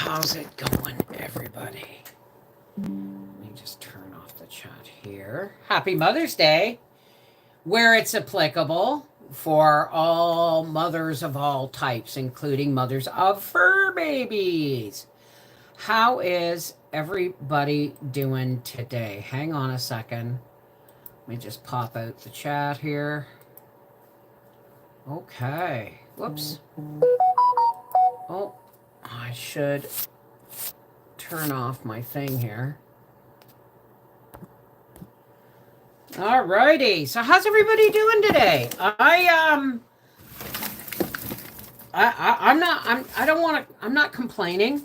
How's it going, everybody? Let me just turn off the chat here. Happy Mother's Day, where it's applicable for all mothers of all types, including mothers of fur babies. How is everybody doing today? Hang on a second. Let me just pop out the chat here. Okay. Whoops. Oh, I should turn off my thing here. Alrighty. So how's everybody doing today? I'm not complaining,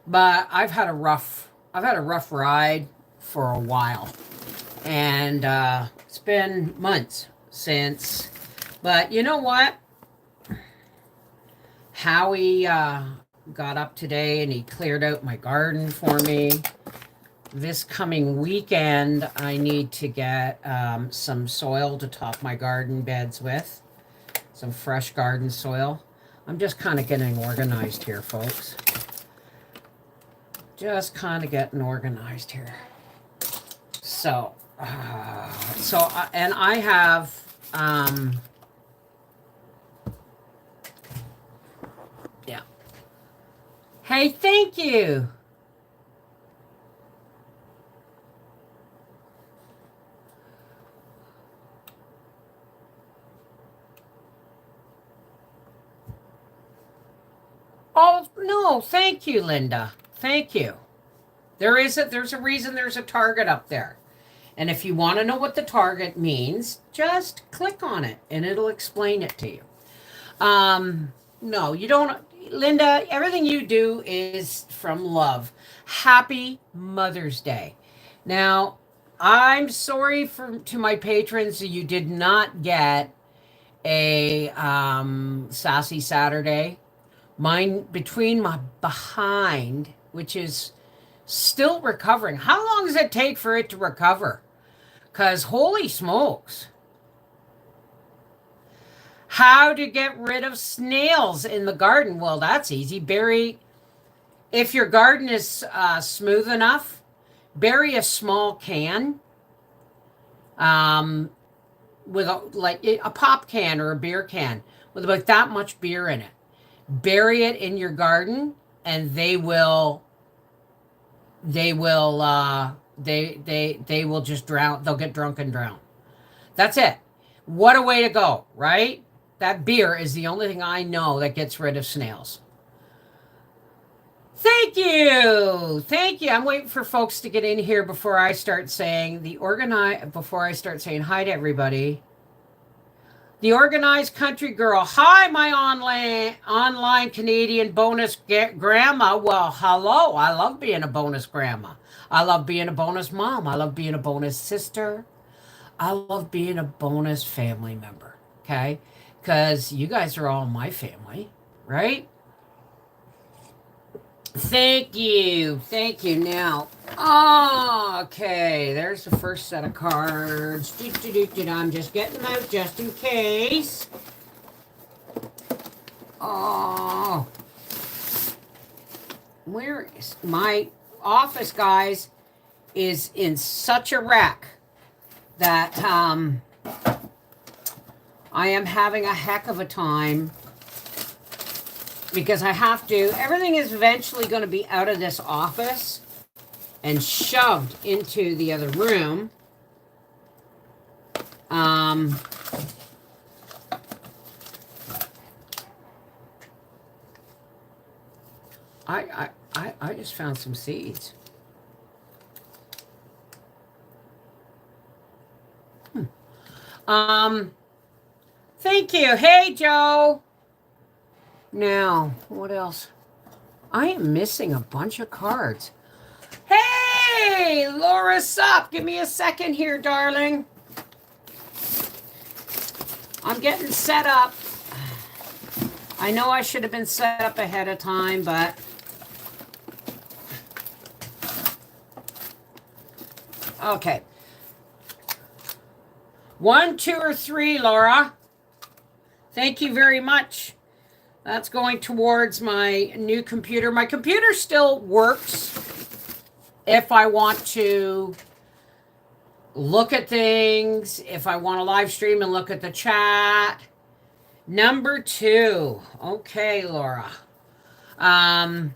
but I've had a rough ride for a while. And it's been months since, but you know what? Howie got up today and he cleared out my garden for me. This coming weekend, I need to get some soil to top my garden beds with. Some fresh garden soil. I'm just kind of getting organized here, folks. Just kind of getting organized here. So, and I have, yeah. Hey, thank you. Oh, no, thank you, Linda. Thank you. There's a reason there's a target up there. And if you want to know what the target means, just click on it and it'll explain it to you. No, you don't. Linda, everything you do is from love. Happy Mother's Day. Now, I'm sorry to my patrons that you did not get a Sassy Saturday. Mine, between my behind, which is still recovering. How long does it take for it to recover? Because holy smokes. How to get rid of snails in the garden? Well, that's easy. If your garden is smooth enough, bury a small can with a pop can or a beer can with about that much beer in it. Bury it in your garden and they will just drown. They'll get drunk and drown. That's it. What a way to go, right? That beer is the only thing I know that gets rid of snails. Thank you. Thank you. I'm waiting for folks to get in here before I start saying hi to everybody. The Organized Country Girl. Hi, my online Canadian bonus grandma. Well, hello. I love being a bonus grandma. I love being a bonus mom. I love being a bonus sister. I love being a bonus family member. Okay? Because you guys are all my family, right? Thank you. Thank you. Now, okay, there's the first set of cards. I'm just getting them out just in case. Oh, where is my office, guys? Is in such a wreck that I am having a heck of a time. Because I have to, everything is eventually going to be out of this office and shoved into the other room. I just found some seeds. Thank you. Hey, Joe. Now, what else? I am missing a bunch of cards. Hey, Laura Sup. Give me a second here, darling. I'm getting set up. I know I should have been set up ahead of time, but okay. 1, 2, or 3, Laura. Thank you very much. That's going towards my new computer. My computer still works if I want to look at things, if I want to live stream and look at the chat. Number 2. Okay, Laura. But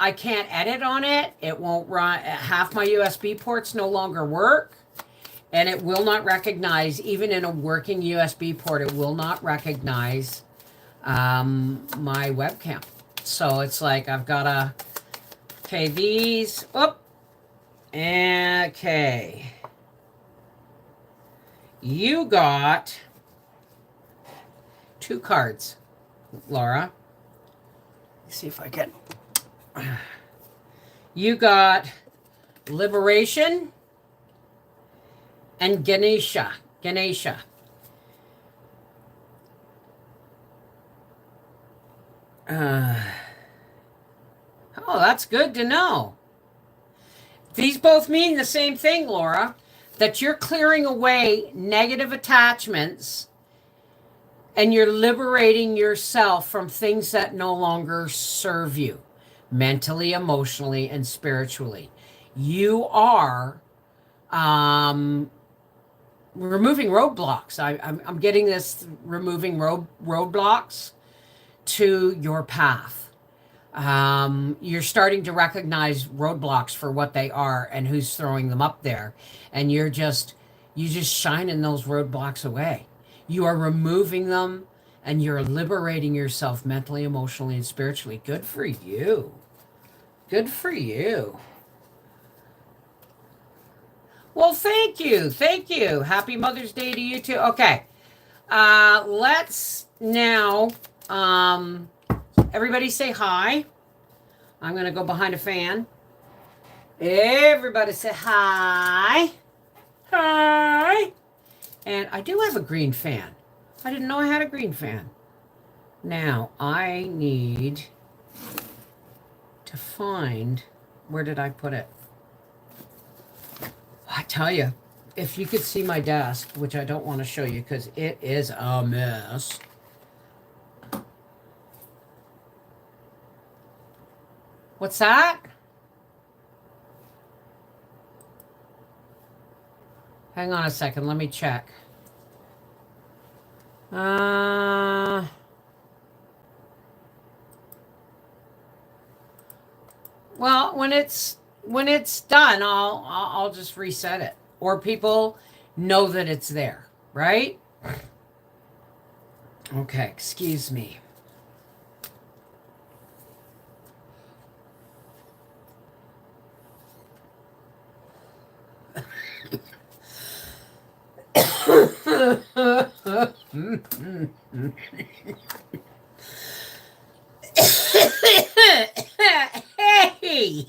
I can't edit on it. It won't run. Half my USB ports no longer work. And it will not recognize, even in a working USB port, it will not recognize my webcam. So it's like I've got to, okay, these, okay. You got 2 cards, Laura. Let's see if I can. You got Liberation and Ganesha. Oh, that's good to know. These both mean the same thing, Laura, that you're clearing away negative attachments and you're liberating yourself from things that no longer serve you mentally, emotionally, and spiritually. You are removing roadblocks. I'm getting this removing roadblocks to your path. You're starting to recognize roadblocks for what they are and who's throwing them up there. And you just shining those roadblocks away. You are removing them and you're liberating yourself mentally, emotionally, and spiritually. Good for you. Good for you. Well, thank you. Thank you. Happy Mother's Day to you too. Okay. Let's now, everybody say hi. I'm going to go behind a fan. Everybody say hi. Hi. And I do have a green fan. I didn't know I had a green fan. Now, I need to find, where did I put it? I tell you, if you could see my desk, which I don't want to show you because it is a mess. What's that? Hang on a second. Let me check. Well, when it's done, I'll just reset it, or people know that it's there, right? Okay, excuse me. Hey!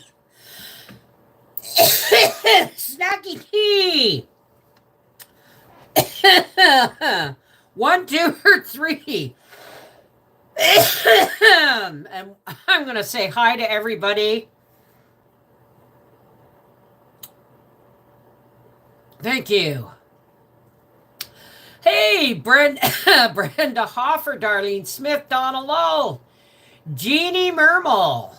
Snacky tea! 1, 2, or 3. And I'm going to say hi to everybody. Thank you. Hey, Brenda Hoffer, Darlene Smith, Donna Lowell, Jeannie Mermel.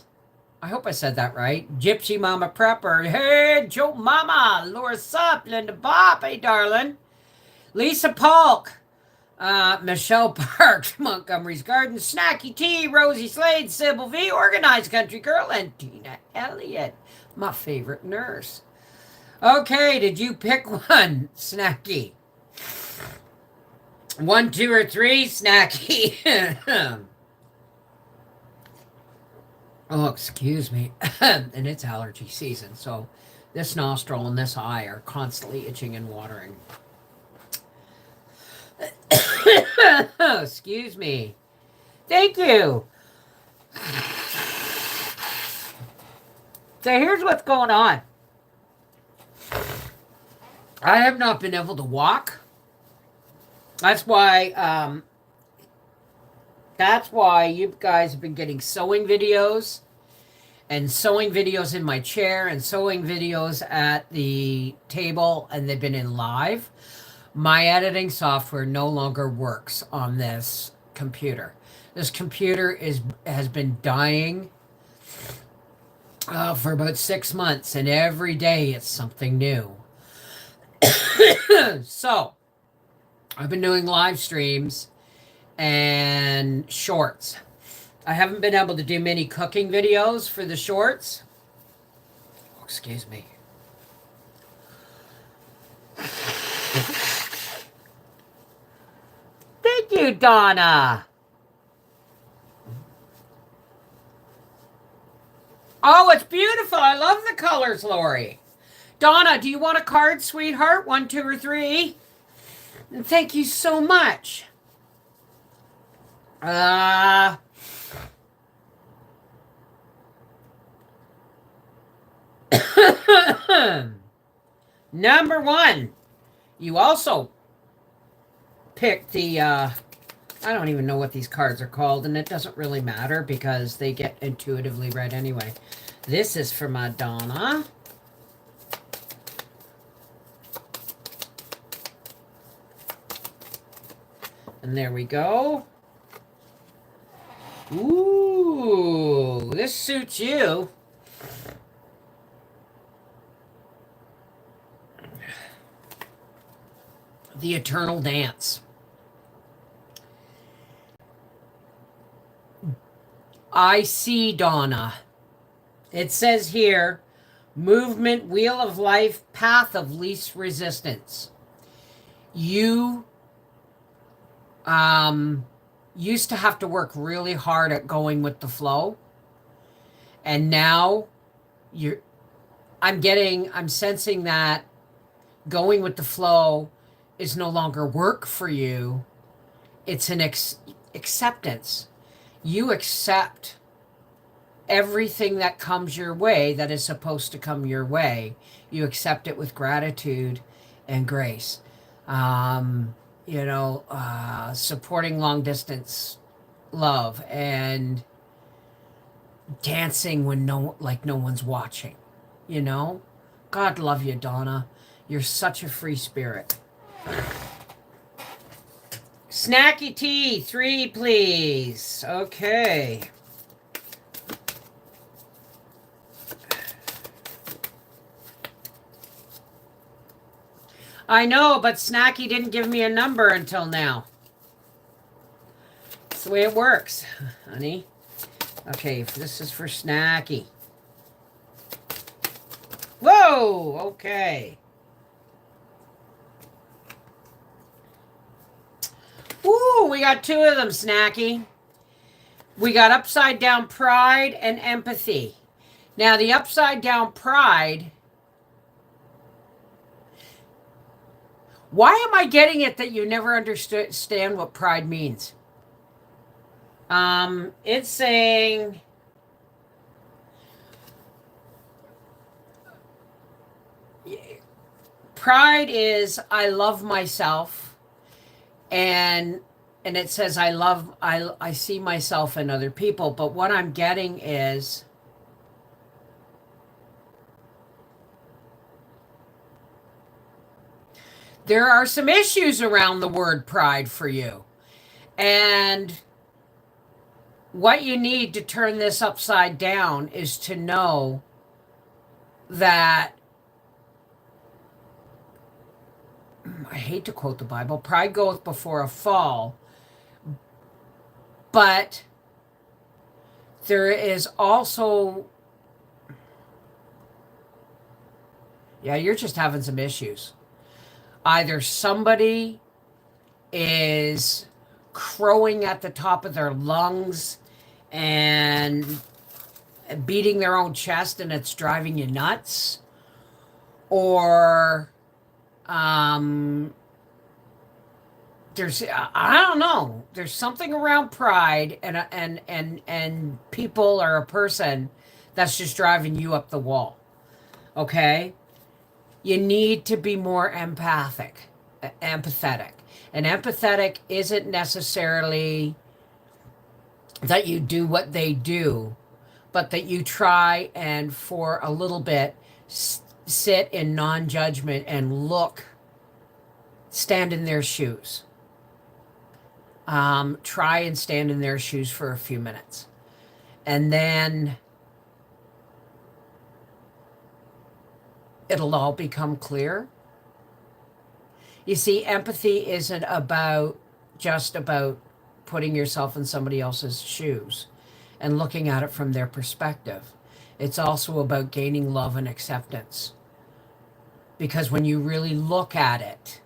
I hope I said that right. Gypsy Mama Prepper. Hey, Joe Mama. Laura Sup, Linda Bop. Hey, darling. Lisa Polk. Michelle Parks, Montgomery's Garden, Snacky T, Rosie Slade, Sybil V, Organized Country Girl, and Tina Elliott, my favorite nurse. Okay, did you pick one, Snacky? 1, 2, or 3, Snacky? Oh, excuse me. And it's allergy season, so this nostril and this eye are constantly itching and watering. Excuse me. Thank you. So here's what's going on. I have not been able to walk. That's why you guys have been getting sewing videos and sewing videos in my chair and sewing videos at the table, and they've been in live. My editing software no longer works on this computer. This computer has been dying for about 6 months, and every day it's something new. So, I've been doing live streams and shorts. I haven't been able to do many cooking videos for the shorts. Oh, excuse me. Thank you, Donna. Oh, it's beautiful. I love the colors, Lori. Donna, do you want a card, sweetheart? 1, 2, or 3? And thank you so much. Number 1. You also picked the, I don't even know what these cards are called, and it doesn't really matter because they get intuitively read anyway. This is for Madonna. And there we go. Ooh, this suits you. The Eternal Dance. I see, Donna. It says here, movement, wheel of life, path of least resistance. You used to have to work really hard at going with the flow. And now I'm sensing that going with the flow is no longer work for you. It's an acceptance. You accept everything that comes your way that is supposed to come your way. You accept it with gratitude and grace. Supporting long distance love and dancing when no one's watching. God love you, Donna. You're such a free spirit. Snacky tea, 3, please. Okay. I know, but Snacky didn't give me a number until now. That's the way it works, honey. Okay, this is for Snacky. Whoa, okay. Ooh, we got 2 of them, Snacky. We got upside down pride and empathy. Now, the upside down pride, why am I getting it that you never understand what pride means? It's saying pride is I love myself. And it says I see myself in other people, but what I'm getting is there are some issues around the word pride for you. And what you need to turn this upside down is to know that, I hate to quote the Bible, pride goeth before a fall, but there is also, you're just having some issues. Either somebody is crowing at the top of their lungs and beating their own chest and it's driving you nuts, or there's I don't know, there's something around pride and people or a person that's just driving you up the wall. Okay, you need to be more empathetic. And empathetic isn't necessarily that you do what they do, but that you try and for a little bit sit in non-judgment and stand in their shoes. try and stand in their shoes for a few minutes. And then it'll all become clear. You see, empathy isn't just about putting yourself in somebody else's shoes and looking at it from their perspective. It's also about gaining love and acceptance. Because when you really look at it,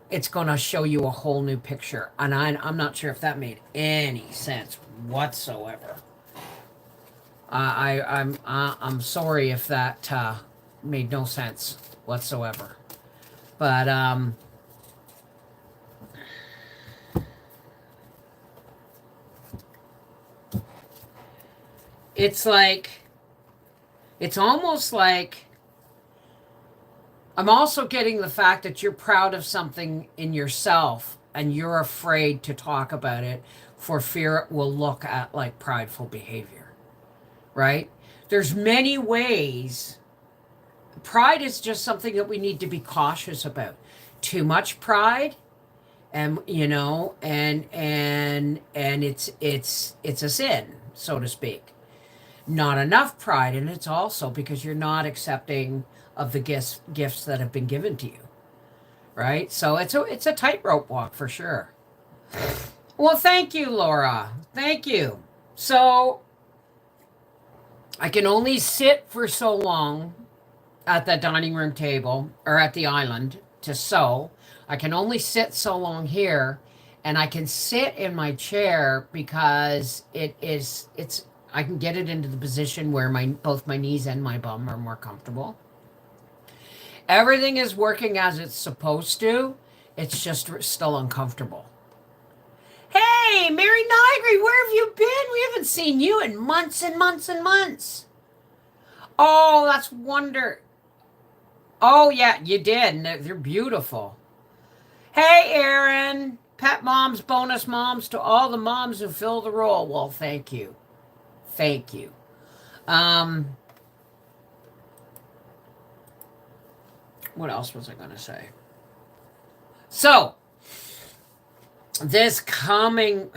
it's going to show you a whole new picture. And I'm not sure if that made any sense whatsoever. I'm sorry if that made no sense whatsoever. But it's almost like I'm also getting the fact that you're proud of something in yourself and you're afraid to talk about it for fear it will look at like prideful behavior, right? There's many ways. Pride is just something that we need to be cautious about. Too much pride, and and it's a sin, so to speak. Not enough pride, and it's also because you're not accepting of the gifts that have been given to you, right? So it's a tightrope walk for sure. Well, thank you, Laura. Thank you. So I can only sit for so long at the dining room table or at the island to sew. I can only sit so long here, and I can sit in my chair because I can get it into the position where both my knees and my bum are more comfortable. Everything is working as it's supposed to. It's just still uncomfortable. Hey, Mary Nigri, where have you been? We haven't seen you in months and months and months. Oh, that's wonder. Oh, yeah, you did. And they're beautiful. Hey, Aaron. Pet moms, bonus moms to all the moms who fill the role. Well, thank you. Thank you. What else was I going to say? So, this coming...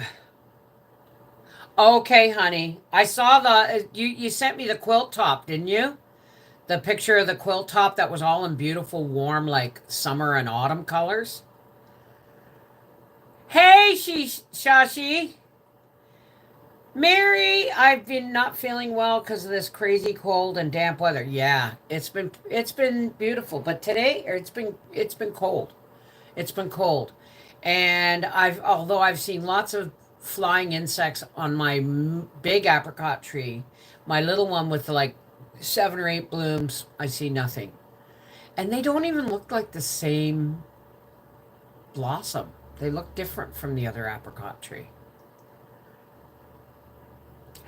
Okay, honey. I saw you sent me the quilt top, didn't you? The picture of the quilt top that was all in beautiful, warm, like summer and autumn colors. Hey, Shashi. Mary, I've been not feeling well because of this crazy cold and damp weather. Yeah, it's been beautiful, but today it's been cold. It's been cold, and although I've seen lots of flying insects on my big apricot tree, my little one with like 7 or 8 blooms, I see nothing. And they don't even look like the same blossom. They look different from the other apricot tree.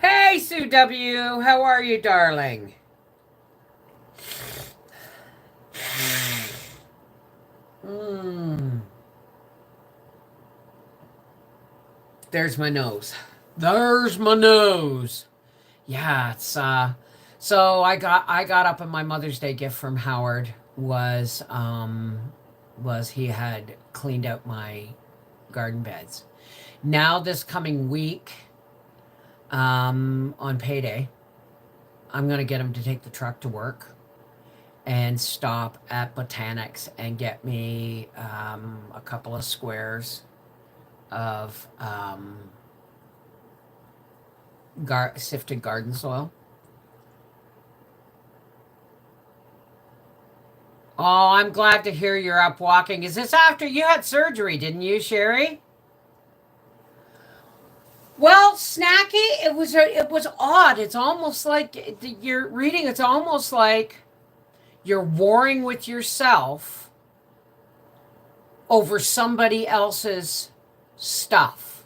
Hey, Sue W. How are you, darling? There's my nose. There's my nose. Yeah, it's so I got up, and my Mother's Day gift from Howard was he had cleaned out my garden beds. Now this coming week, on payday, I'm gonna get him to take the truck to work and stop at Botanics and get me a couple of squares of sifted garden soil. Oh, I'm glad to hear you're up walking. Is this after you had surgery, didn't you, Sherry? Well, Snacky, it was odd. It's almost like you're reading. It's almost like you're warring with yourself over somebody else's stuff.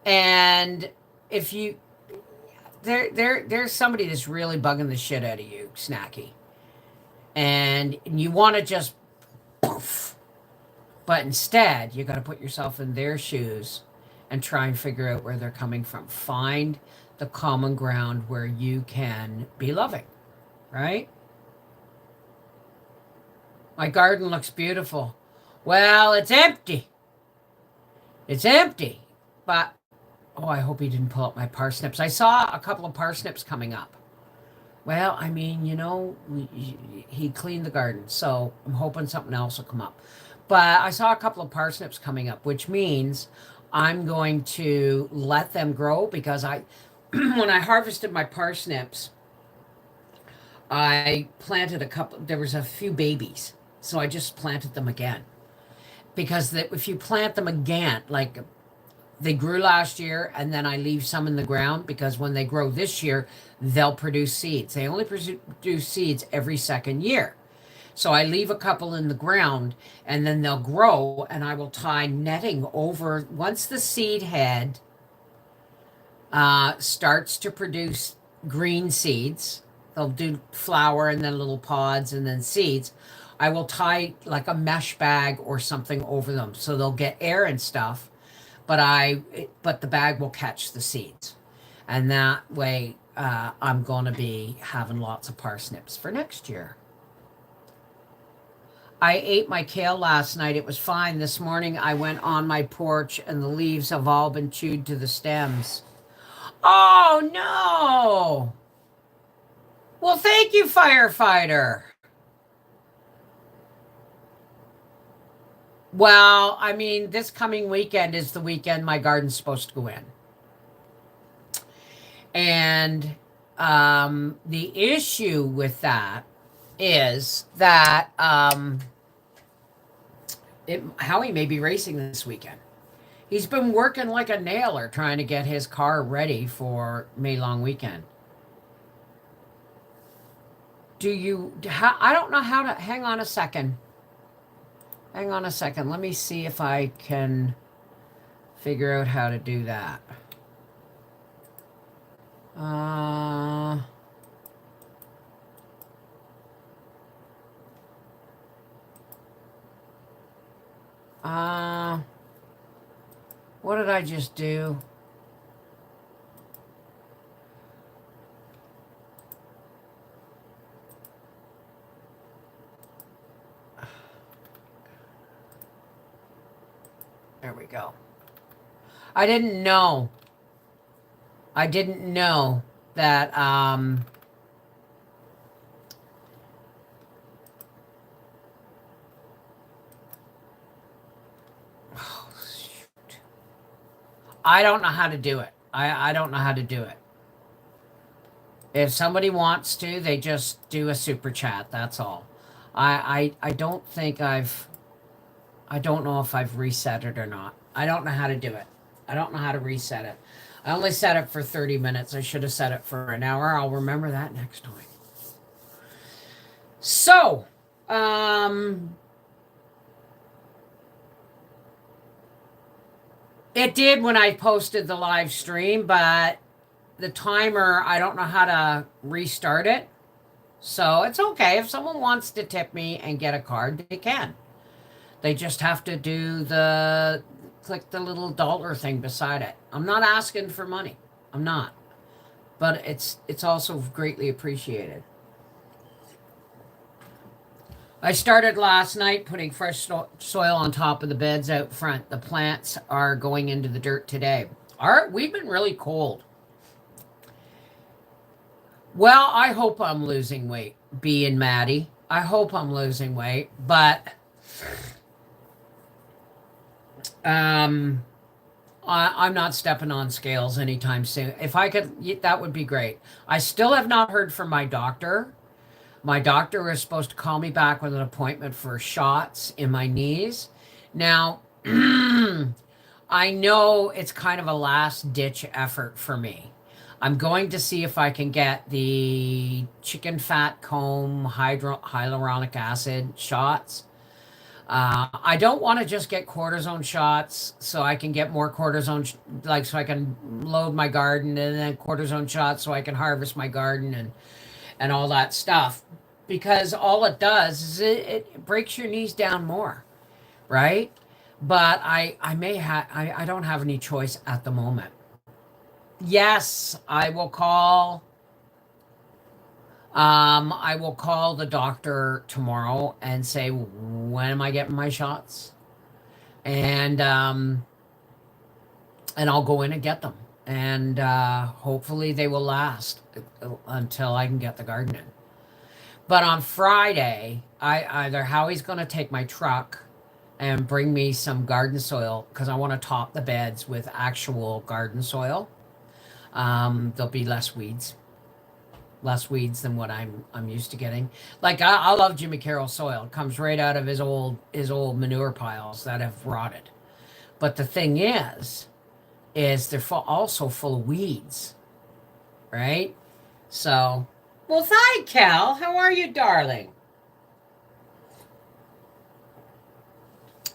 And if there's somebody that's really bugging the shit out of you, Snacky. And you want to just poof. But instead, you got to put yourself in their shoes and try and figure out where they're coming from. Find the common ground where you can be loving, right? My garden looks beautiful. Well, it's empty. It's empty. But, oh, I hope he didn't pull up my parsnips. I saw a couple of parsnips coming up. Well, I mean, he cleaned the garden, so I'm hoping something else will come up. But I saw a couple of parsnips coming up, which means I'm going to let them grow because when I harvested my parsnips, I planted there was a few babies, so I just planted them again. Because if you plant them again, like they grew last year and then I leave some in the ground because when they grow this year, they'll produce seeds. They only produce seeds every second year. So I leave a couple in the ground and then they'll grow and I will tie netting over. Once the seed head starts to produce green seeds, they'll do flower and then little pods and then seeds. I will tie like a mesh bag or something over them so they'll get air and stuff, but the bag will catch the seeds. And that way I'm going to be having lots of parsnips for next year. I ate my kale last night. It was fine. This morning I went on my porch and the leaves have all been chewed to the stems. Oh no! Well, thank you, firefighter. Well, I mean, this coming weekend is the weekend my garden's supposed to go in. And the issue with that is that Howie may be racing this weekend. He's been working like a nailer trying to get his car ready for May long weekend. I don't know how to, hang on a second. Hang on a second. Let me see if I can figure out how to do that. What did I just do? There we go. I didn't know that oh, shoot. I don't know how to do it. I don't know how to do it. If somebody wants to, they just do a super chat. That's all. I don't think I don't know if I've reset it or not. I don't know how to do it. I don't know how to reset it. I only set it for 30 minutes. I should have set it for an hour. I'll remember that next time. So, it did when I posted the live stream, but the timer, I don't know how to restart it. So it's okay. If someone wants to tip me and get a card, they can. They just have to click the little dollar thing beside it. I'm not asking for money. I'm not. But it's also greatly appreciated. I started last night putting fresh soil on top of the beds out front. The plants are going into the dirt today. We've been really cold. Well, I hope I'm losing weight, B and Maddie. I hope I'm losing weight, but I'm not stepping on scales anytime soon. If I could, that would be great. I still have not heard from my doctor. My doctor is supposed to call me back with an appointment for shots in my knees. Now, I know it's kind of a last-ditch effort for me. I'm going to see if I can get the chicken fat comb hyaluronic acid shots. I don't want to just get cortisone shots so I can get more cortisone, so I can load my garden, and then cortisone shots so I can harvest my garden and all that stuff. Because all it does is it breaks your knees down more, right? But I don't have any choice at the moment. Yes, I will call. I will call the doctor tomorrow and say, when am I getting my shots? And and I'll go in and get them. And hopefully they will last until I can get the garden in. But on Friday, I either Howie's going to take my truck and bring me some garden soil because I want to top the beds with actual garden soil. There'll be less weeds than what I'm used to getting. Like I love Jimmy Carroll soil. It comes right out of his old manure piles that have rotted. But the thing is they're also full of weeds, right? So, well, hi, Cal. How are you, darling?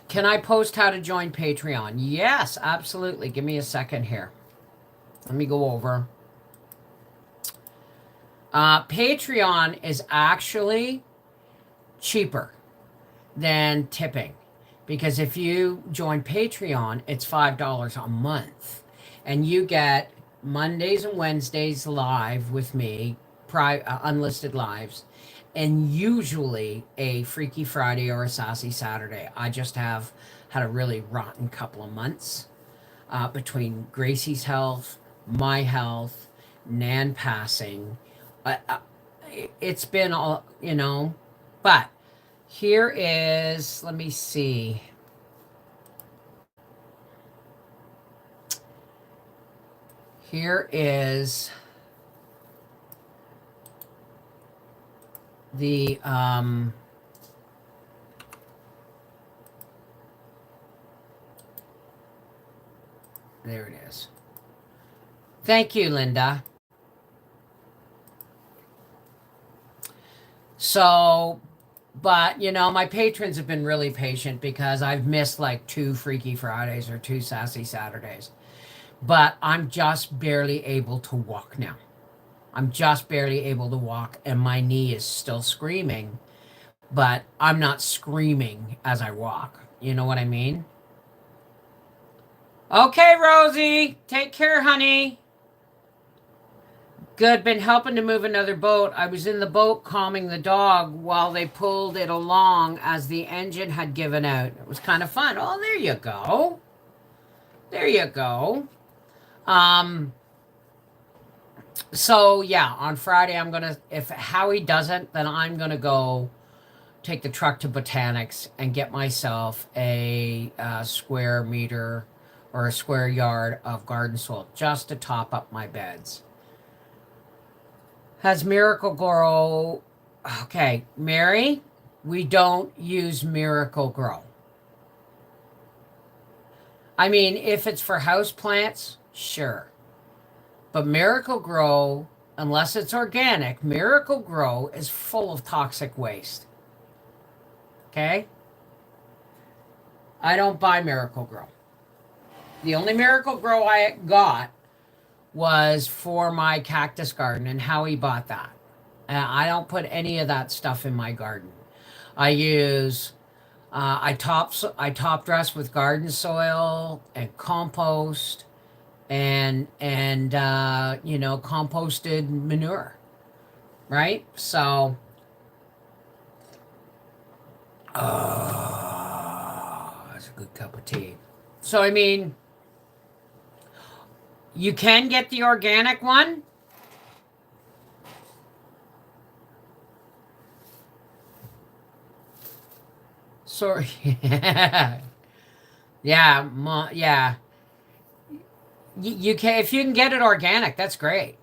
Can I post how to join Patreon? Yes, absolutely. Give me a second here. Let me go over. Patreon is actually cheaper than tipping because if you join Patreon, it's $5 a month, and you get Mondays and Wednesdays live with me, unlisted lives, and usually a Freaky Friday or a Sassy Saturday. I just have had a really rotten couple of months between Gracie's health, my health, Nan passing. It's been all, but here is, let me see. Here is the, there it is. Thank you, Linda. So, but my patrons have been really patient because I've missed like 2 Freaky Fridays or 2 Sassy Saturdays. But I'm just barely able to walk now. I'm just barely able to walk, and my knee is still screaming, but I'm not screaming as I walk. You know what I mean? Okay, Rosie. Take care, honey. Good. Been helping to move another boat. I was in the boat calming the dog while they pulled it along as the engine had given out. It was kind of fun. Oh, there you go. There you go. So yeah, on Friday if Howie doesn't, then I'm gonna go take the truck to Botanics and get myself a square meter or a square yard of garden soil just to top up my beds. Has Miracle-Gro, okay, Mary, we don't use Miracle-Gro. I mean, if it's for house plants, sure. But Miracle-Gro, unless it's organic, Miracle-Gro is full of toxic waste. Okay? I don't buy Miracle-Gro. The only Miracle-Gro I got was for my cactus garden, and Howie bought that. I don't put any of that stuff in my garden. I use I top dress with garden soil and compost and composted manure, right? So that's a good cup of tea. So I mean, you can get the organic one. Sorry. Yeah. Yeah. You can, if you can get it organic, that's great.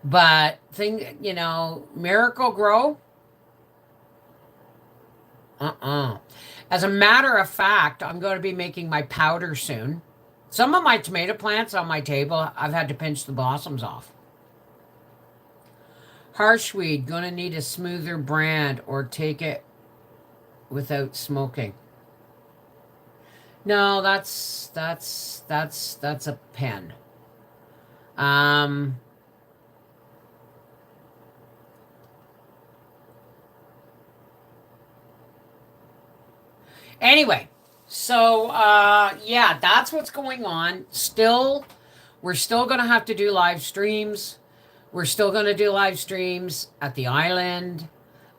But Miracle-Gro. As a matter of fact, I'm going to be making my powder soon. Some of my tomato plants on my table, I've had to pinch the blossoms off. Harshweed, gonna need a smoother brand or take it without smoking. No, that's a pen. Anyway, so yeah, that's what's going on. We're still gonna have to do live streams. We're still gonna do live streams at the island.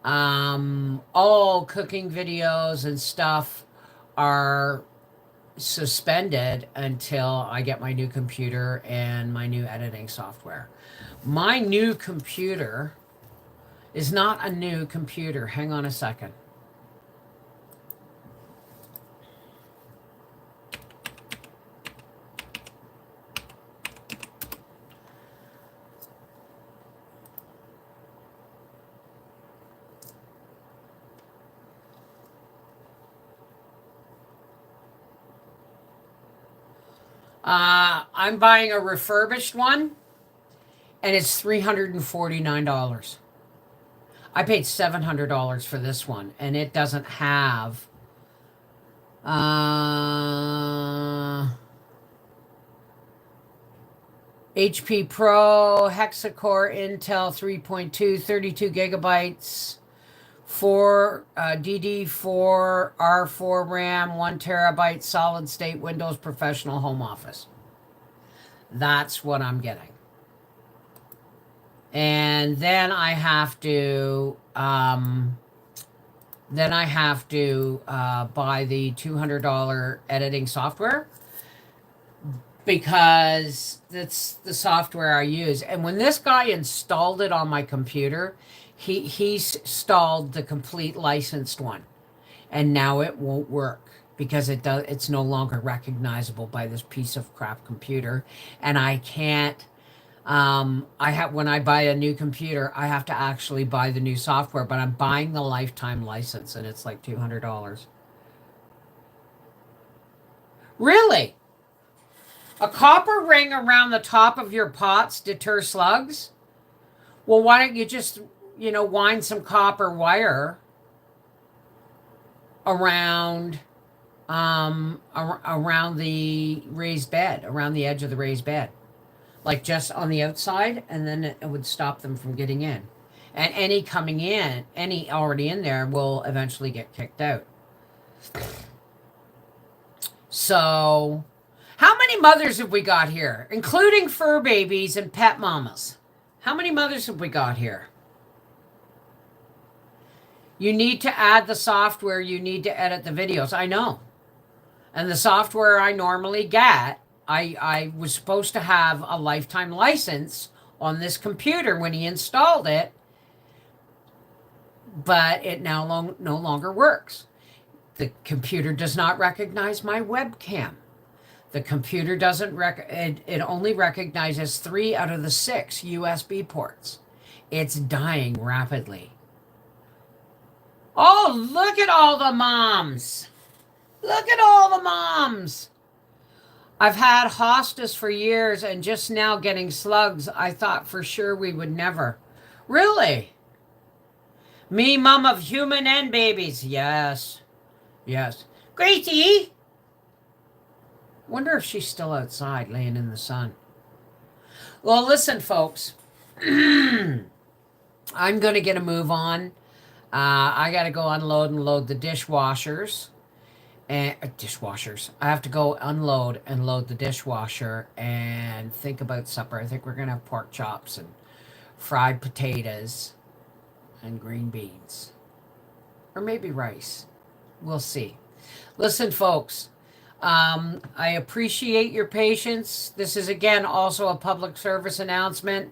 All cooking videos and stuff are suspended until I get my new computer and my new editing software. My new computer is not a new computer. Hang on a second. I'm buying a refurbished one, and it's $349. I paid $700 for this one, and it doesn't have HP Pro, Hexacore, Intel 3.2, 32 gigabytes, 4 DD4 R4 RAM, 1 terabyte solid state Windows Professional Home Office. That's what I'm getting. And then I have to buy the $200 editing software, because that's the software I use. And when this guy installed it on my computer, he installed the complete licensed one, and now it won't work because it's no longer recognizable by this piece of crap computer. And I can't when I buy a new computer, I have to actually buy the new software, but I'm buying the lifetime license, and it's like $200. Really? A copper ring around the top of your pots deter slugs? Well, why don't you just, wind some copper wire around around the raised bed, around the edge of the raised bed, like just on the outside, and then it would stop them from getting in. And any already in there will eventually get kicked out. So, how many mothers have we got here, including fur babies and pet mamas? How many mothers have we got here? You need to add the software. You need to edit the videos. I know. And the software I normally get, I was supposed to have a lifetime license on this computer when he installed it, but it now no longer works. The computer does not recognize my webcam. The computer doesn't it only recognizes 3 out of the 6 USB ports. It's dying rapidly. Oh, look at all the moms. Look at all the moms. I've had hostas for years, and just now getting slugs. I thought for sure we would never. Really? Me, mom of human and babies. Yes. Yes. Gracie! Wonder if she's still outside laying in the sun. Well, listen, folks. I'm going to get a move on. I got to go unload and load the dishwashers. And dishwashers. I have to go unload and load the dishwasher and think about supper. I think we're going to have pork chops and fried potatoes and green beans. Or maybe rice. We'll see. Listen, folks. I appreciate your patience. This is, again, also a public service announcement.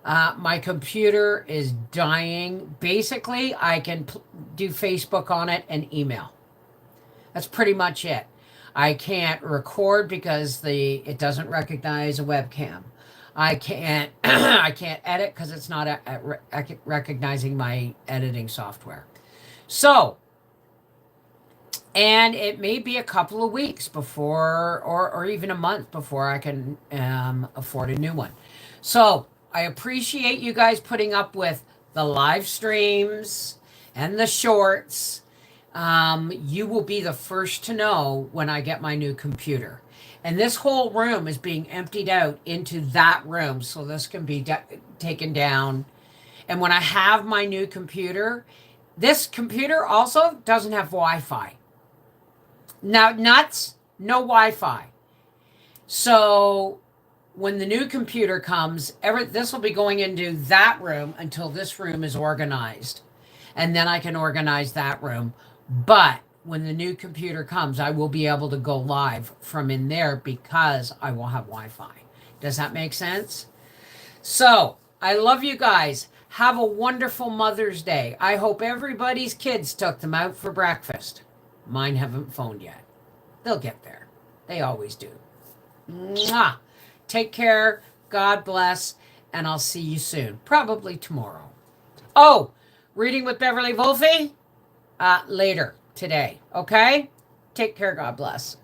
My computer is dying. Basically, I can do Facebook on it and email. That's pretty much it. I can't record because it doesn't recognize a webcam. I can't edit because it's not recognizing my editing software. So, and it may be a couple of weeks before, or even a month before I can afford a new one. So, I appreciate you guys putting up with the live streams and the shorts. You will be the first to know when I get my new computer. And this whole room is being emptied out into that room, so this can be taken down. And when I have my new computer, this computer also doesn't have Wi-Fi. Now, nuts, no Wi-Fi. So when the new computer comes, this will be going into that room until this room is organized. And then I can organize that room. But when the new computer comes, I will be able to go live from in there because I will have Wi-Fi. Does that make sense? So I love you guys. Have a wonderful Mother's Day. I hope everybody's kids took them out for breakfast. Mine haven't phoned yet. They'll get there. They always do. Mwah. Take care. God bless. And I'll see you soon. Probably tomorrow. Oh, reading with Beverly Wolfe? Later today. Okay? Take care. God bless.